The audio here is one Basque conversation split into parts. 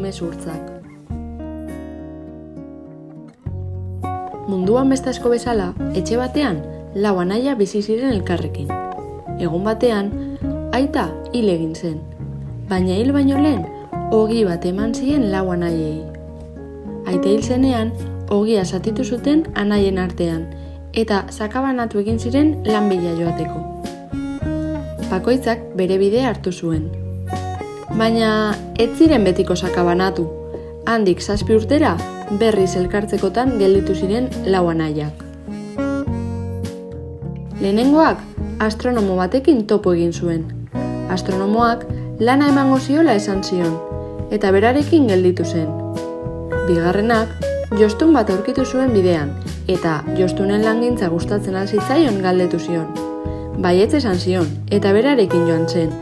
umezurtzak. Munduan beste asko bezala, etxe batean, lau anaia bizi ziren elkarrekin. Egun batean, aita hil egin zen, baina hil baino lehen, ogi bat eman zien lau anaiei. Aita hil zenean, ogia zatitu zuten anaien artean, eta sakabanatu egin ziren lan bila joateko. Bakoitzak bere bidea hartu zuen. Baina ez ziren betiko sakabanatu, handik 7 urtera berriz elkartzekotan gelditu ziren lau anaiak. Lehenengoak astronomo batekin topo egin zuen. Astronomoak lana emango ziola esan zion, eta berarekin gelditu zen. Bigarrenak jostun bat aurkitu zuen bidean, eta jostunen langintza gustatzen hasi zitzaion galdetu zion. Baietz esan zion, eta berarekin joan zen.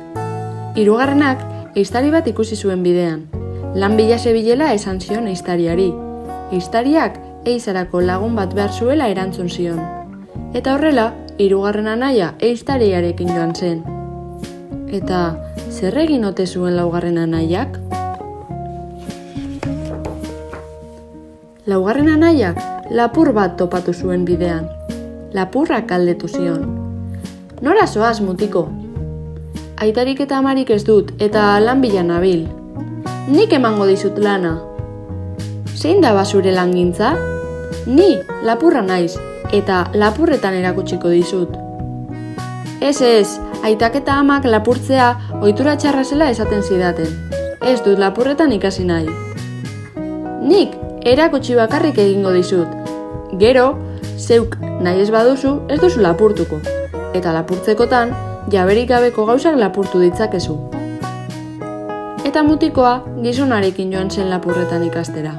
Hirugarrenak ehiztari bat ikusi zuen bidean. Lan bila zebilela esan zion ehiztariari. Ehiztariak ehizarako lagun bat behar zuela erantzun zion. Eta horrela, hirugarren anaia ehiztariarekin joan zen. Eta zer egin ote zuen laugarren anaiak? Laugarren anaiak lapur bat topatu zuen bidean. Lapurrak galdetu zion. Nora zoaz, mutiko? Aitarik eta amarik ez dut, eta lan bila nabil. Nik emango dizut lana. Zein da zure langintza? Ni lapurra naiz, eta lapurretan erakutsiko dizut. Ez, aitak eta amak lapurtzea ohitura txarra zela esaten zidaten. Ez dut lapurretan ikasi nahi. Nik erakutsi bakarrik egingo dizut. Gero, zeuk nahi ez baduzu, ez duzu lapurtuko. Eta lapurtzekotan, jaberik gabeko gauzak lapurtu ditzakezu. Eta mutikoa gizonarekin joan zen lapurretan ikastera.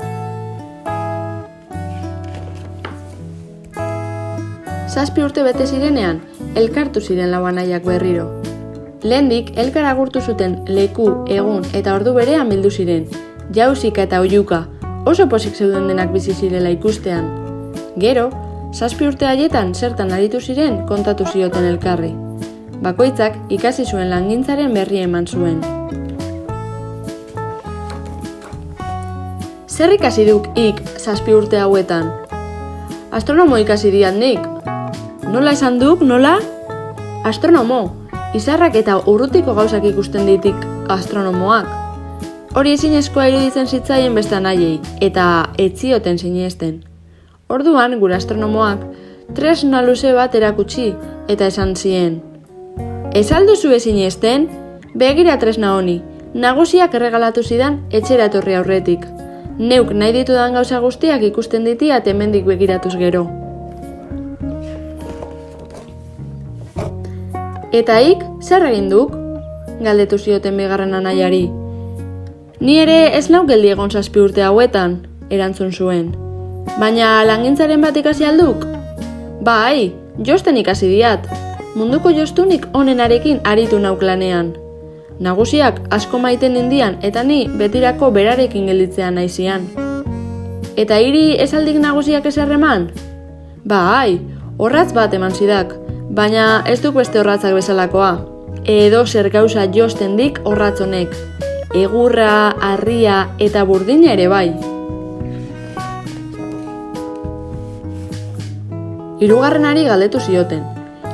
7 urte bete zirenean, elkartu ziren lau anaiak berriro. Lehendik, elkar agurtu zuten leku, egun eta ordu berean bildu ziren, jauzika eta oihuka, oso pozik zeuden denak bizi zirela ikustean. Gero, 7 urte haietan zertan aritu ziren kontatu zioten elkarri. Bakoitzak ikasi zuen langintzaren berri eman zuen. Zer ikasi duk ik 7 urte hauetan? Astronomo ikasi diat nik. Nola esan duk, nola? Astronomo, izarrak eta urrutiko gauzak ikusten ditik astronomoak. Hori ezinezkoa iruditzen zitzaien beste anaiei, eta ez zioten sinesten. Orduan, gure astronomoak, tresna luze bat erakutsi, eta esan zien. Ez alduzu sinesten? Begira tresna honi, nagusiak erregalatu zidan etxera etorri aurretik. Neuk nahi ditudan gauza guztiak ikusten ditiat hemendik begiratuz gero. Eta ik, zer egin duk? Galdetu zioten bigarren anaiari. Ni ere ez nau geldi egon 7 urte hauetan, erantzun zuen. Baina langintzaren bat ikasi alduk? Bai, josten ikasi diat. Munduko jostunik onenarekin aritu nauk lanean. Nagusiak asko maiten indian eta ni betirako berarekin gelditzean naizian. Eta hiri esaldik nagusiak eserreman? Bai, orratz bat eman zidak, baina ez duk beste orratzak bezalakoa. Edo zer gauza josten dik orratz honek. Egurra, harria eta burdina ere bai. Hirugarrenari galdetu zioten.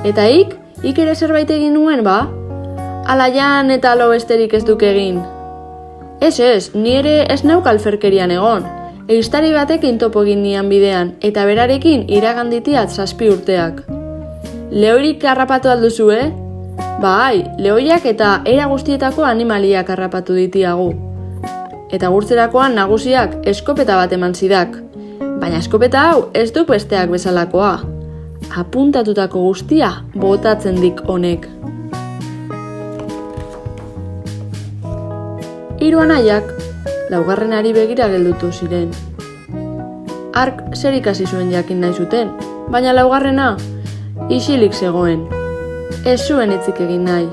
Eta ik ere zerbait egin nuen ba? Ala jan eta alo besterik ez duk egin. Ez, ni ere ez nauk alferkerian egon. Ehiztari batekin topo egin nian bidean, eta berarekin iraganditiat 7 urteak. Lehoirik harrapatu alduzu, Bai, lehoiak eta era guztietako animaliak harrapatu ditiagu. Eta gurtzerakoan nagusiak eskopeta bat eman zidak. Baina eskopeta hau ez duk besteak bezalakoa. Apuntatutako guztia botatzen dik honek. Hiru anaiak, laugarrenari begira geldutu ziren. Hark zer ikasi zuen jakin nahi zuten, baina laugarrena isilik zegoen. Ez zuen hitzik egin nahi.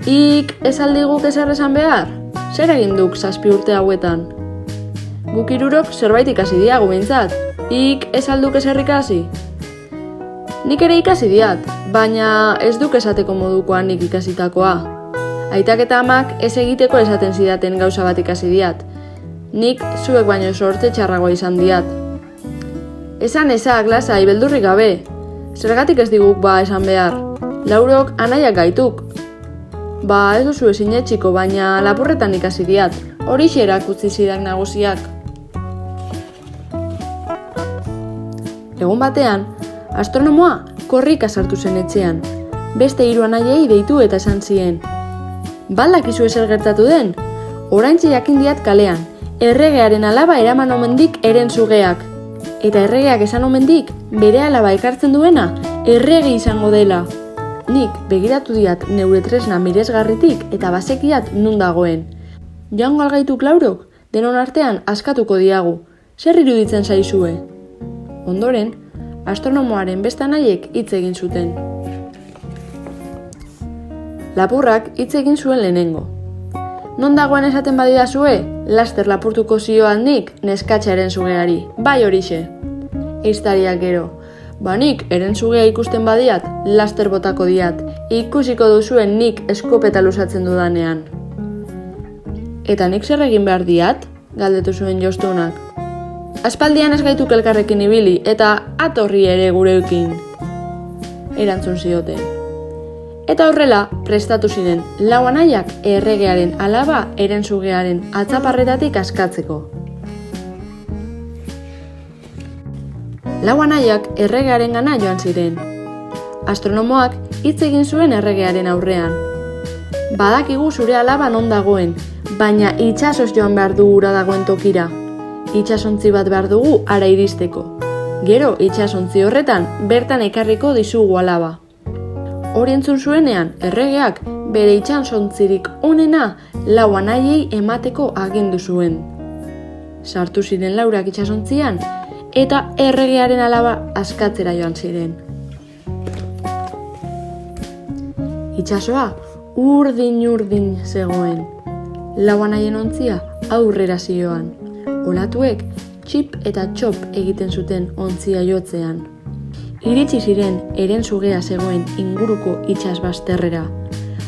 Ik ez aldiguk ezer esan behar? Zer egin duk 7 urte hauetan? Guk hirurok zerbait ikasi diagu behintzat. Ik ez alduk ezer ikasi? Nik ere ikasi diat, baina ez duk esateko modukoa nik ikasitakoa. Aitak eta amak ez egiteko esaten zidaten gauza bat ikasi diat. nik zuek baino sorte txarragoa izan diat. Esan ezak, lasai, beldurrik gabe. Zergatik ez diguk esan behar. Laurok anaiak gaituk. Ez duzu ezin etxiko, baina lapurretan ikasi diat. Horixe erakutsi zidak nagusiak. Egun batean, astronomoa korrika sartu zen etxean. Beste 3 anaiei deitu eta esan zien. Baldakizu ezer gertatu den? Oraintxe jakin diat kalean. Erregearen alaba eraman omendik herensugeak. Eta erregeak esan omendik, bere alaba ekartzen duena, errege izango dela. Nik begiratu diat neure tresna miresgarritik eta basekiat nun dagoen. Joango algaituk Laurok, denon artean askatuko diagu. Zer iruditzen zaizue? Ondoren, astronomoaren beste anaiek hitz egin zuten. Lapurrak hitz egin zuen lehenengo. Non dagoen esaten badidazue, laster lapurtuko zioan nik neskatxa herensugeari, bai horixe. Ehiztariak gero, nik herensugea ikusten badiat, laster botako diat, ikusiko duzuen nik eskopeta luzatzen dudanean. Eta nik zer egin behar diat? Galdetu zuen Jostunak. Aspaldian ez gaituk elkarrekin ibili, eta atorri ere gurekin. Erantzun zioten. Eta horrela, prestatu ziren 4 anaiak erregearen alaba herensugearen atzaparretatik askatzeko. 4 anaiak erregearen gana joan ziren. Astronomoak hitz egin zuen erregearen aurrean. Badakigu zure alaba non dagoen, baina itsasoz joan behar du ura dagoen tokira. Itsasontzi bat behar dugu ara iristeko. Gero itsasontzi horretan bertan ekarriko dizugu alaba. Hori entzun zuenean, erregeak bere itsasontzirik onena 4 anaiei emateko agindu zuen. Sartu ziren 4 itsasontzian eta erregearen alaba askatzera joan ziren. Itsasoa urdin zegoen. 4 anaien ontzia aurrera zioan. Olatuek txip eta txop egiten zuten ontzia jotzean. Iritsi ziren herensugea zegoen inguruko itsasbazterrera.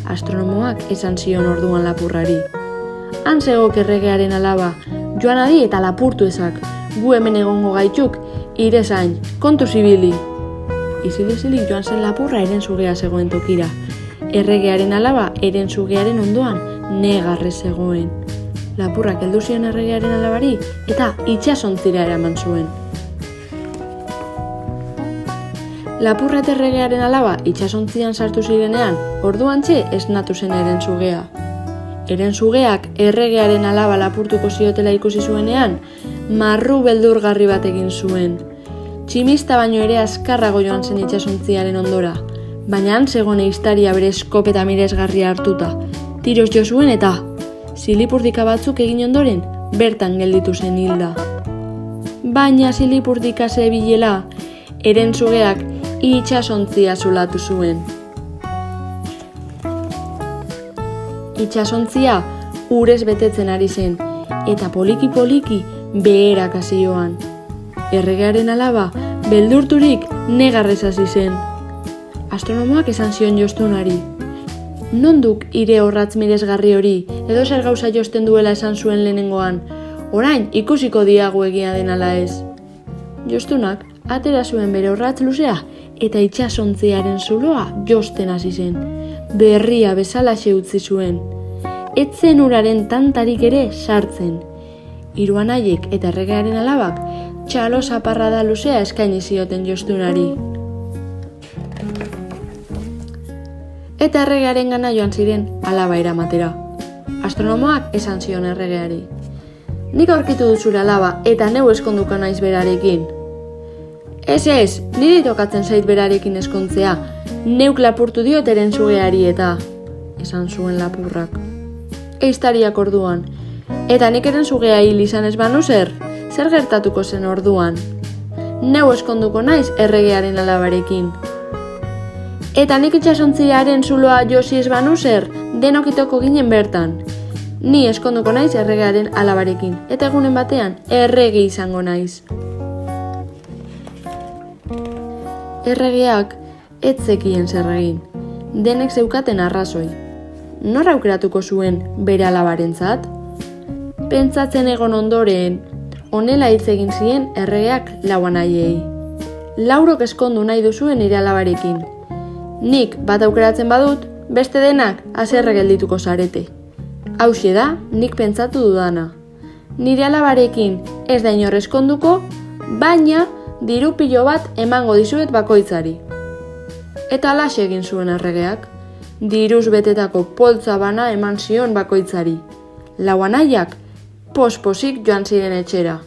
Astronomoak esan zion orduan lapurrari. Han zegok erregearen alaba, joan adi eta lapurtu ezak, gu hemen egongo gaitzuk, irezain, kontu zibili. Izilik joan zen lapurra herensugea zegoen tokira. Erregearen alaba herensugearen ondoan negarre zegoen. Lapurrak heldu zion erregearen alabari eta itsasontzira eraman zuen. Lapurra eta erregearen alaba itsasontzian sartu zirenean, orduantxe esnatu zen herensugea. Herensugeak erregearen alaba lapurtuko ziotela ikusi zuenean, marru beldurgarri bat egin zuen. Tximista baino ere azkarrago joan zen itsasontziaren ondora, baina han zegoen ehiztaria bere eskopeta miresgarria hartuta. Tiroz jo zuen eta zilipurdika batzuk egin ondoren, bertan gelditu zen hilda. Baina zilipurdika zebilela, herensugeak itsasontzia zulatu zuen. Itsasontzia urez betetzen ari zen, eta poliki beherak hasi joan. Erregearen alaba beldurturik negarrez hasi zen. Astronomoak esan zion Jostunari. Nonduk ire horratz miresgarri hori, edo zer gauza josten duela esan zuen lehenengoan, orain ikusiko diagu egia den ala ez. Jostunak atera zuen bere horratz luzea eta itsasontziaren zuloa josten hasi zen. Berria bezalaxe utzi zuen. Etzen uraren tantarik ere sartzen. 3 anaiek eta erregearen alabak txalo zaparrada luzea eskaini zioten Jostunari. Eta erregearen gana joan ziren alaba eramatera. Astronomoak esan zion erregeari. Nik aurkitu duzure alaba eta neu eskonduko naiz berarekin. Ez, niri tokatzen zait berarekin eskontzea, neuk lapurtu diot herensugeari eta, esan zuen lapurrak. Ehiztariak orduan, eta nik herensugea hil izan ez banu zer gertatuko zen orduan? Neu eskonduko naiz erregearen alabarekin. Eta nik itsasontziaren zuloa josi ez banu zer, denokitoko ginen bertan. Ni eskonduko naiz erregearen alabarekin, eta egunen batean errege izango naiz. Erregeak ez zekien zer egin, denek zeukaten arrazoi. Nor aukeratuko zuen bere alabarentzat? Pentsatzen egon ondoren, honela hitz egin zien erregeak lau anaiei. Laurok eskondu nahi duzuen nire alabarekin. Nik bat aukeratzen badut, beste denak haserre geldituko zarete. Hauxe da, nik pentsatu dudana. Nire alabarekin ez da inor eskonduko, baina diru pilo bat emango dizuet bakoitzari. Eta halaxe egin zuen erregeak. Diruz betetako poltsa bana eman zion bakoitzari. Lau anaiak, posposik joan ziren etxera.